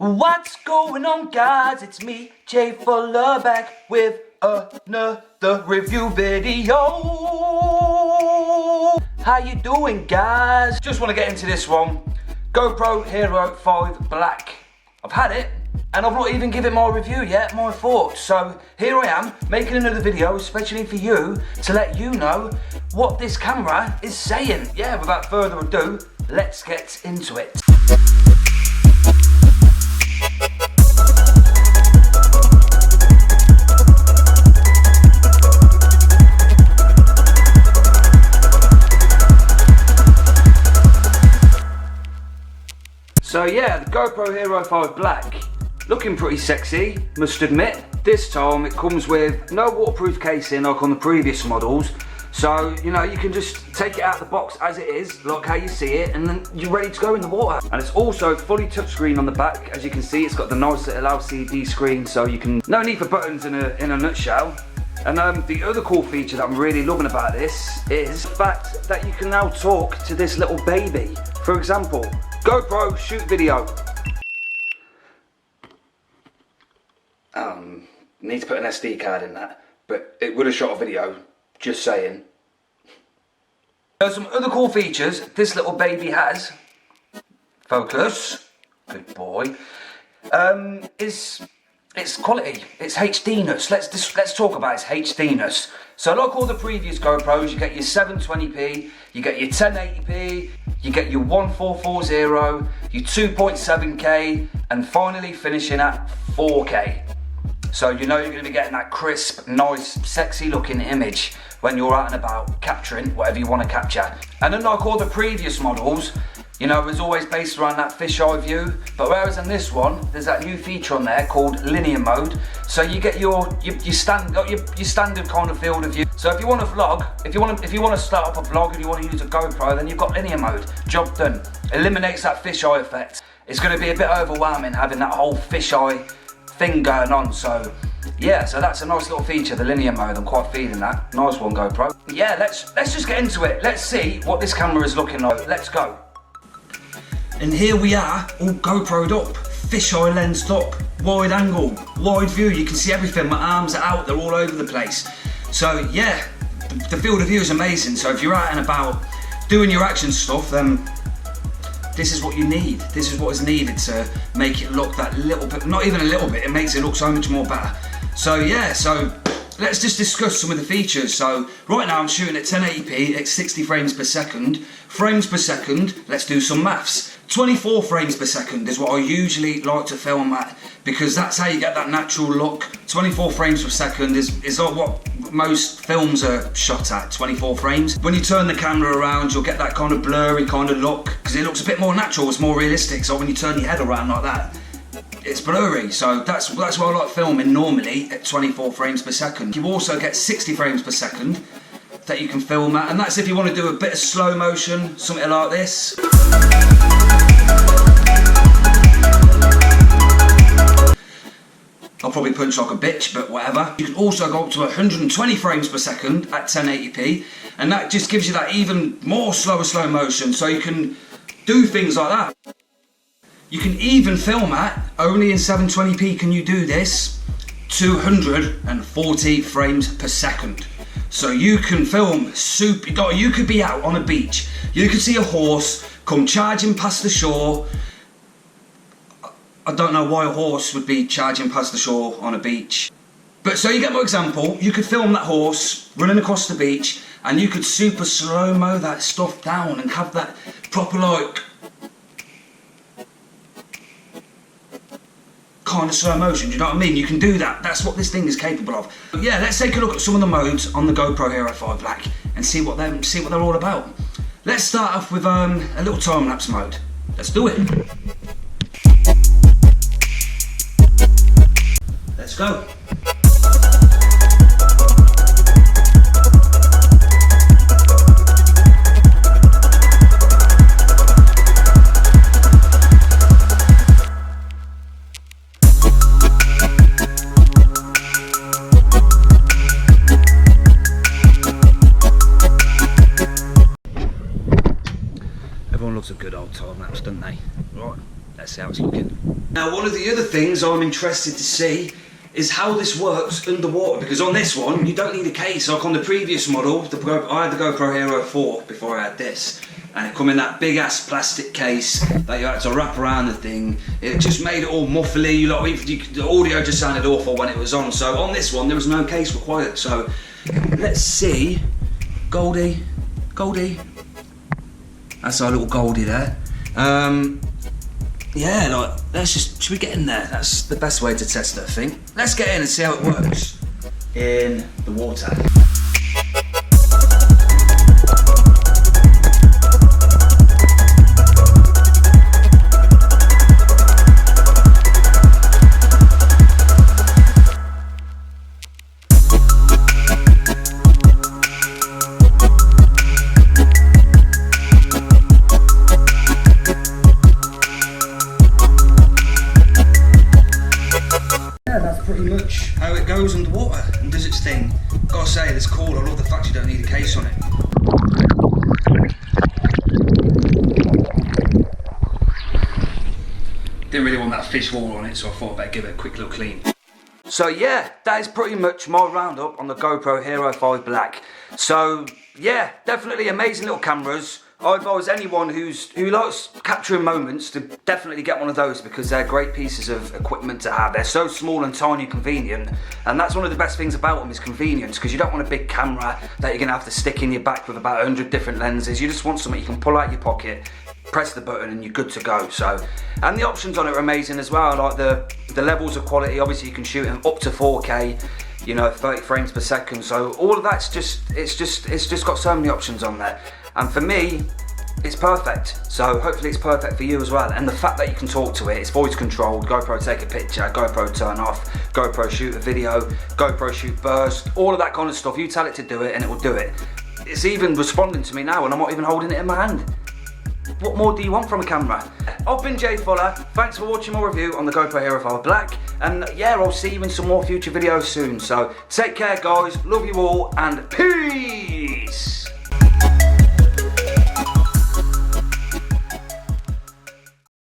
What's going on, guys? It's me, Jay Fuller, back with another review video. How you doing, guys? Just want to get into this one. GoPro Hero 5 Black. I've had it, and I've not even given my review yet, my thoughts. So here I am, making another video, especially for you, to let you know what this camera is saying. Yeah, without further ado, let's get into it. So yeah, the GoPro Hero 5 Black, looking pretty sexy, must admit. This time it comes with no waterproof casing like on the previous models. So, you know, you can just take it out of the box as it is, like how you see it, and then you're ready to go in the water. And it's also fully touchscreen on the back. As you can see, it's got the nice little LCD screen, so you can, no need for buttons in a nutshell. And the other cool feature that I'm really loving about this is the fact that you can now talk to this little baby. For example, GoPro, shoot video. Need to put an SD card in that, but it would have shot a video, just saying. There's some other cool features this little baby has. Focus, good boy. It's quality, it's HD-ness. Let's talk about its HD-ness. So like all the previous GoPros, you get your 720p, you get your 1080p, you get your 1440, your 2.7K, and finally finishing at 4K. So you know you're going to be getting that crisp, nice, sexy looking image when you're out and about capturing whatever you want to capture. And unlike all the previous models, you know, it was always based around that fisheye view, but whereas in this one, there's that new feature on there called linear mode. So you get your standard kind of field of view. So if you want to vlog, if you want to start up a vlog and you want to use a GoPro, then you've got linear mode. Job done. Eliminates that fisheye effect. It's going to be a bit overwhelming having that whole fisheye thing going on. So yeah, so that's a nice little feature, the linear mode. I'm quite feeling that. Nice one, GoPro. Yeah, let's just get into it. Let's see what this camera is looking like. Let's go. And here we are, all GoPro'd up, fisheye lensed up, wide angle, wide view. You can see everything. My arms are out, they're all over the place. So yeah, the field of view is amazing. So if you're out and about doing your action stuff, then this is what you need. This is what is needed to make it look that little bit, not even a little bit, it makes it look so much more better. So yeah, so let's just discuss some of the features. So right now I'm shooting at 1080p at 60 frames per second. Frames per second, let's do some maths. 24 frames per second is what I usually like to film at, because that's how you get that natural look. 24 frames per second is what most films are shot at, 24 frames. When you turn the camera around, you'll get that kind of blurry kind of look, because it looks a bit more natural, it's more realistic. So when you turn your head around like that, it's blurry. So that's why I like filming normally at 24 frames per second. You also get 60 frames per second that you can film at, and that's if you want to do a bit of slow motion, something like this. I'll probably punch like a bitch, but whatever. You can also go up to 120 frames per second at 1080p, and that just gives you that even more slow motion, so you can do things like that. You can even film at, only in 720p can you do this, 240 frames per second. So you can film you could be out on a beach, you could see a horse come charging past the shore. I don't know why a horse would be charging past the shore on a beach. But so you get my example, you could film that horse running across the beach, and you could super slow-mo that stuff down and have that proper like kind of slow motion, do you know what I mean? You can do that, that's what this thing is capable of. Yeah, let's take a look at some of the modes on the GoPro Hero 5 Black and see what they're all about. Let's start off with a little time-lapse mode. Let's do it. Let's go. Everyone loves a good old time lapse, don't they? Right. let's see how it's looking. Now, one of the other things I'm interested to see is how this works underwater, because on this one you don't need a case. Like on the previous model, I had the GoPro Hero 4 before I had this, and it come in that big ass plastic case that you had to wrap around the thing. It just made it all muffly, the audio just sounded awful when it was on. So on this one there was no case required. So let's see. Goldie, that's our little Goldie there. Yeah, like, should we get in there? That's the best way to test that thing. Let's get in and see how it works in the water. Pretty much how it goes underwater and does its thing. Gotta say, it's cool. I love the fact you don't need a case on it. Didn't really want that fish water on it, so I thought I'd better give it a quick little clean. So yeah, that is pretty much my roundup on the GoPro Hero 5 Black. So yeah, definitely amazing little cameras. I advise anyone who likes capturing moments to definitely get one of those, because they're great pieces of equipment to have. They're so small and tiny and convenient, and that's one of the best things about them is convenience, because you don't want a big camera that you're going to have to stick in your back with about 100 different lenses. You just want something you can pull out your pocket, press the button, and you're good to go. So, and the options on it are amazing as well, like the levels of quality. Obviously you can shoot in up to 4K, you know, 30 frames per second. So all of that's it's just got so many options on there. And for me, it's perfect. So hopefully it's perfect for you as well. And the fact that you can talk to it, it's voice controlled, GoPro take a picture, GoPro turn off, GoPro shoot a video, GoPro shoot burst, all of that kind of stuff. You tell it to do it and it will do it. It's even responding to me now and I'm not even holding it in my hand. What more do you want from a camera? I've been Jay Fuller. Thanks for watching my review on the GoPro Hero 5 Black. And yeah, I'll see you in some more future videos soon. So take care guys, love you all, and peace!